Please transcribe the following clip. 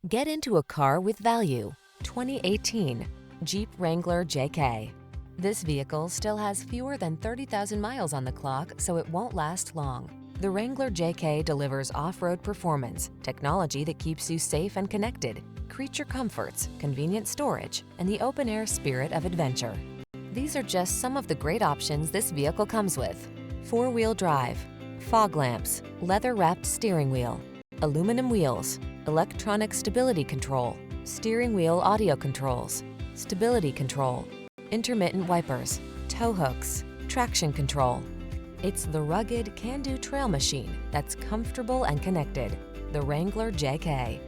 Get into a car with value. 2018 Jeep Wrangler JK. This vehicle still has fewer than 30,000 miles on the clock, so it won't last long. The Wrangler JK delivers off-road performance, technology that keeps you safe and connected, creature comforts, convenient storage, and the open-air spirit of adventure. These are just some of the great options this vehicle comes with: four-wheel drive, fog lamps, leather-wrapped steering wheel, aluminum wheels, electronic stability control, steering wheel audio controls, stability control, intermittent wipers, tow hooks, traction control. It's the rugged, can-do trail machine that's comfortable and connected. The Wrangler JK.